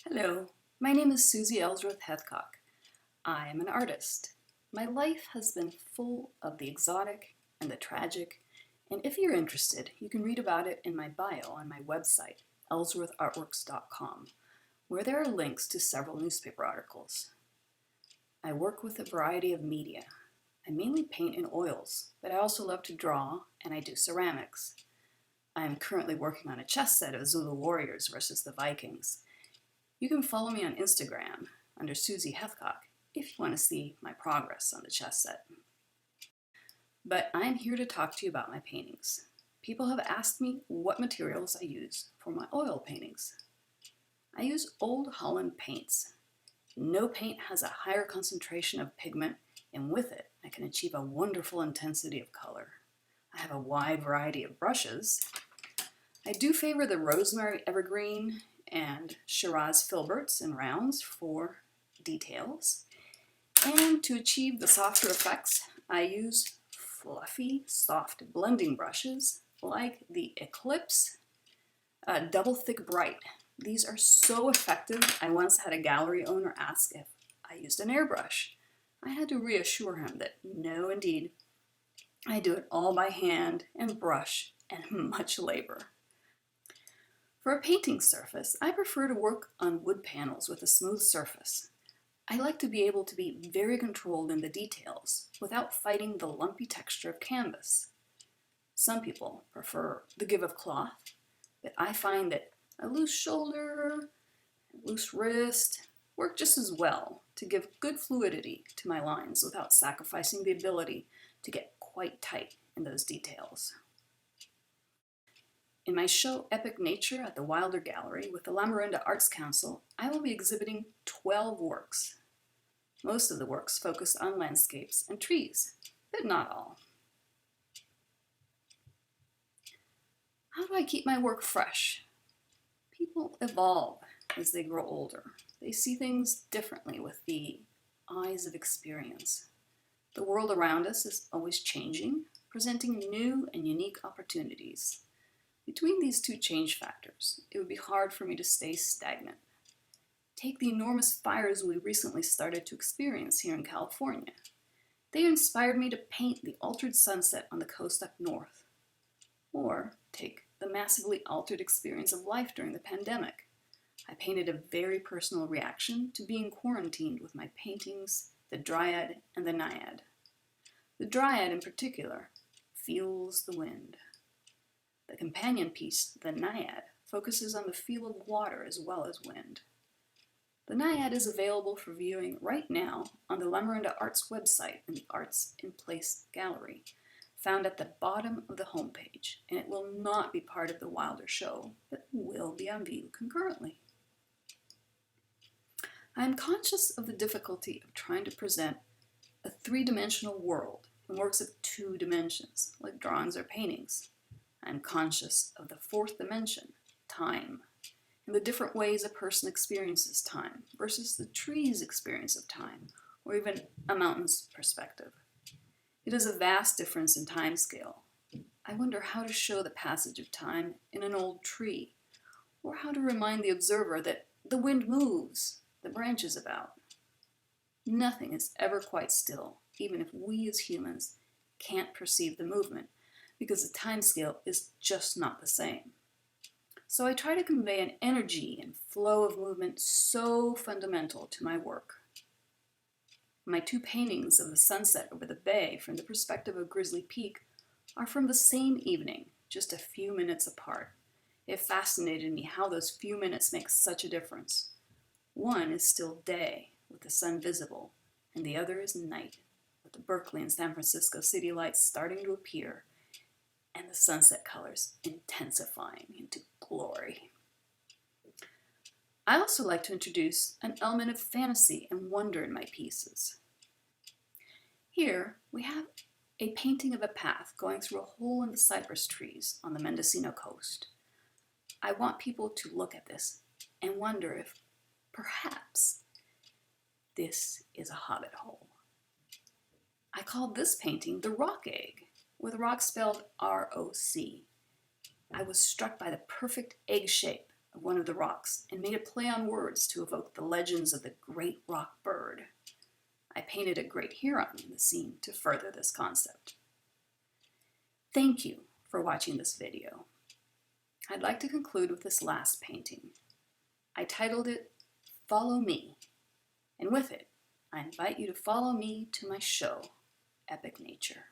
Hello, my name is Suzy Elsworth-Heithcock. I am an artist. My life has been full of the exotic and the tragic, and if you're interested, you can read about it in my bio on my website, ellsworthartworks.com, where there are links to several newspaper articles. I work with a variety of media. I mainly paint in oils, but I also love to draw, and I do ceramics. I am currently working on a chess set of Zulu warriors versus the Vikings. You can follow me on Instagram under Suzy Heithcock if you want to see my progress on the chess set. But I'm here to talk to you about my paintings. People have asked me what materials I use for my oil paintings. I use Old Holland paints. No paint has a higher concentration of pigment, and with it, I can achieve a wonderful intensity of color. I have a wide variety of brushes. I do favor the rosemary evergreen and Shiraz filberts and rounds for details. And to achieve the softer effects, I use fluffy, soft blending brushes like the Eclipse Double Thick Bright. These are so effective, I once had a gallery owner ask if I used an airbrush. I had to reassure him that no, indeed, I do it all by hand and brush and much labor. For a painting surface, I prefer to work on wood panels with a smooth surface. I like to be able to be very controlled in the details without fighting the lumpy texture of canvas. Some people prefer the give of cloth, but I find that a loose shoulder, loose wrist work just as well to give good fluidity to my lines without sacrificing the ability to get quite tight in those details. In my show Epic Nature at the Wilder Gallery with the Lamorinda Arts Council, I will be exhibiting 12 works. Most of the works focus on landscapes and trees, but not all. How do I keep my work fresh? People evolve as they grow older. They see things differently with the eyes of experience. The world around us is always changing, presenting new and unique opportunities. Between these two change factors, it would be hard for me to stay stagnant. Take the enormous fires we recently started to experience here in California. They inspired me to paint the altered sunset on the coast up north. Or take the massively altered experience of life during the pandemic. I painted a very personal reaction to being quarantined with my paintings, the Dryad and the Naiad. The Dryad in particular feels the wind. The companion piece, the Naiad, focuses on the feel of water as well as wind. The Naiad is available for viewing right now on the Lamorinda Arts website in the Arts in Place gallery, found at the bottom of the homepage, and it will not be part of the Wilder show, but will be on view concurrently. I am conscious of the difficulty of trying to present a three-dimensional world in works of 2 dimensions, like drawings or paintings. I am conscious of the 4th dimension, time, and the different ways a person experiences time versus the tree's experience of time, or even a mountain's perspective. It is a vast difference in time scale. I wonder how to show the passage of time in an old tree, or how to remind the observer that the wind moves, the branches about. Nothing is ever quite still, even if we as humans can't perceive the movement, because the time scale is just not the same. So I try to convey an energy and flow of movement so fundamental to my work. My 2 paintings of the sunset over the bay from the perspective of Grizzly Peak are from the same evening, just a few minutes apart. It fascinated me how those few minutes make such a difference. One is still day, with the sun visible, and the other is night, with the Berkeley and San Francisco city lights starting to appear, and the sunset colors intensifying into glory. I also like to introduce an element of fantasy and wonder in my pieces. Here we have a painting of a path going through a hole in the cypress trees on the Mendocino coast. I want people to look at this and wonder if perhaps this is a hobbit hole. I called this painting the Rock Egg, with rock spelled R-O-C. I was struck by the perfect egg shape of one of the rocks and made a play on words to evoke the legends of the great rock bird. I painted a great heron in the scene to further this concept. Thank you for watching this video. I'd like to conclude with this last painting. I titled it, Follow Me, and with it, I invite you to follow me to my show, Epic Nature.